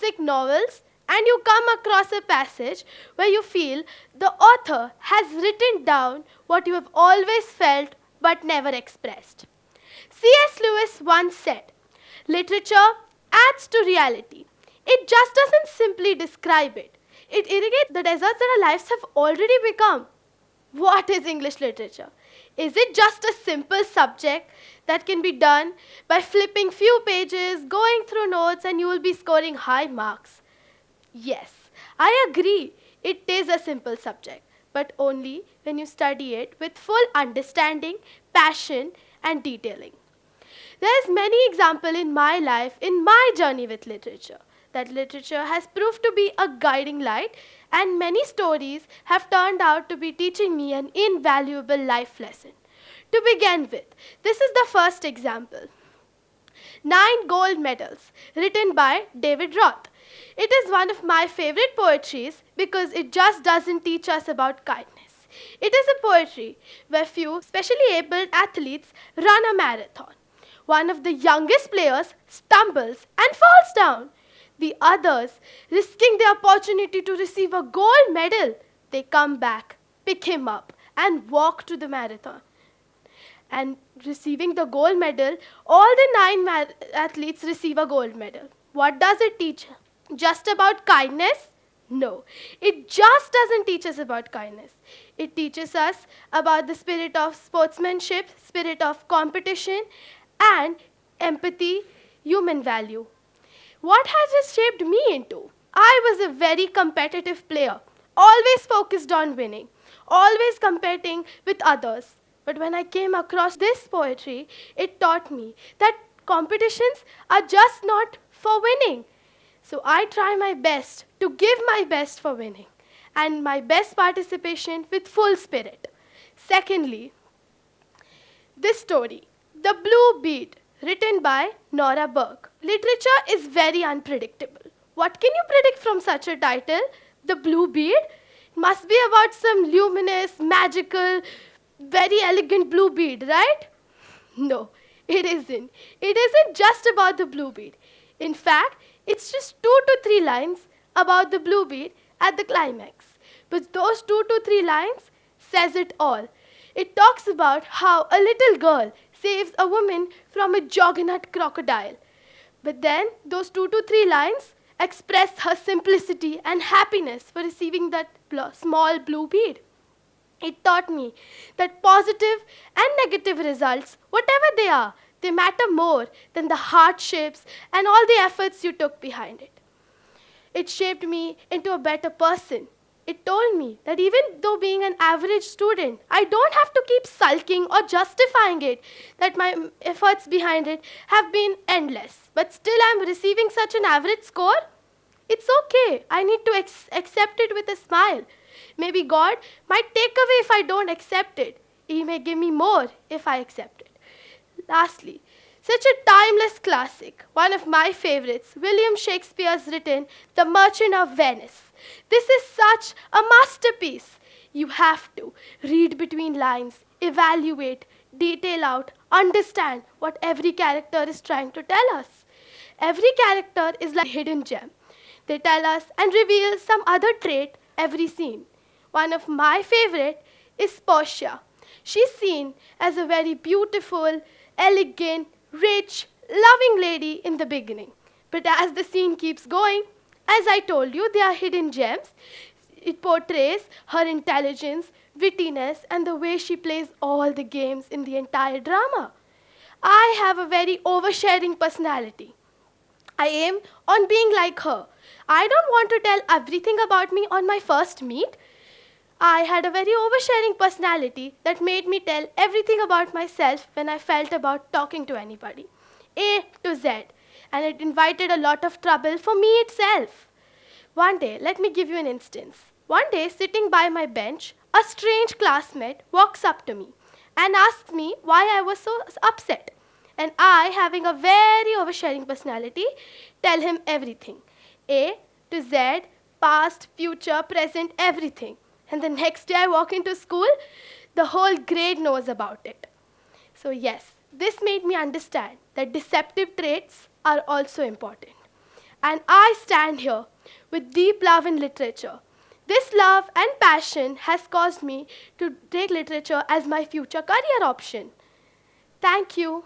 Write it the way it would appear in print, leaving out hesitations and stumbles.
classic novels and you come across a passage where you feel the author has written down what you have always felt but never expressed. C.S. Lewis once said, "Literature adds to reality. It just doesn't simply describe it. It irrigates the deserts that our lives have already become." What is English literature? Is it just a simple subject that can be done by flipping few pages, going through notes, and you will be scoring high marks? Yes, I agree. It is a simple subject, but only when you study it with full understanding, passion, and detailing. There's many examples in my life, in my journey with literature, that literature has proved to be a guiding light, and many stories have turned out to be teaching me an invaluable life lesson. To begin with, this is the first example. 9 Gold Medals, written by David Roth. It is one of my favorite poetries because it just doesn't teach us about kindness. It is a poetry where few specially abled athletes run a marathon. One of the youngest players stumbles and falls down. The others, risking the opportunity to receive a gold medal, they come back, pick him up, and walk to the marathon. And receiving the gold medal, all the 9 athletes receive a gold medal. What does it teach? Just about kindness? No, it just doesn't teach us about kindness. It teaches us about the spirit of sportsmanship, spirit of competition, and empathy, human value. What has it shaped me into? I was a very competitive player, always focused on winning, always competing with others. But when I came across this poetry, it taught me that competitions are just not for winning. So I try my best to give my best for winning and my best participation with full spirit. Secondly, this story, The Blue Bead, written by Nora Burke. Literature is very unpredictable. What can you predict from such a title? The Blue Bead? It must be about some luminous, magical, very elegant blue bead, right? No, it isn't. It isn't just about the blue bead. In fact, it's just 2 to 3 lines about the blue bead at the climax. But those 2 to 3 lines says it all. It talks about how a little girl saves a woman from a juggernaut crocodile. But then those 2 to 3 lines express her simplicity and happiness for receiving that small blue bead. It taught me that positive and negative results, whatever they matter more than the hardships and all the efforts you took behind it. It shaped me into a better person. It told me that even though being an average student, I don't have to keep sulking or justifying it, that my efforts behind it have been endless. But still I'm receiving such an average score. It's okay. I need to accept it with a smile. Maybe God might take away if I don't accept it. He may give me more if I accept it. Lastly, such a timeless classic, one of my favorites, William Shakespeare's written The Merchant of Venice. This is such a masterpiece. You have to read between lines, evaluate, detail out, understand what every character is trying to tell us. Every character is like a hidden gem. They tell us and reveal some other trait every scene. One of my favorite is Portia. She's seen as a very beautiful, elegant, rich, loving lady in the beginning. But as the scene keeps going, as I told you, they are hidden gems. It portrays her intelligence, wittiness, and the way she plays all the games in the entire drama. I have a very oversharing personality. I aim on being like her. I don't want to tell everything about me on my first meet. I had a very oversharing personality that made me tell everything about myself when I felt about talking to anybody. A to Z. And it invited a lot of trouble for me itself. One day, let me give you an instance. One day, sitting by my bench, a strange classmate walks up to me and asks me why I was so upset. And I, having a very oversharing personality, tell him everything. A to Z, past, future, present, everything. And the next day I walk into school, the whole grade knows about it. So yes, this made me understand that deceptive traits are also important. And I stand here with deep love in literature. This love and passion has caused me to take literature as my future career option. Thank you.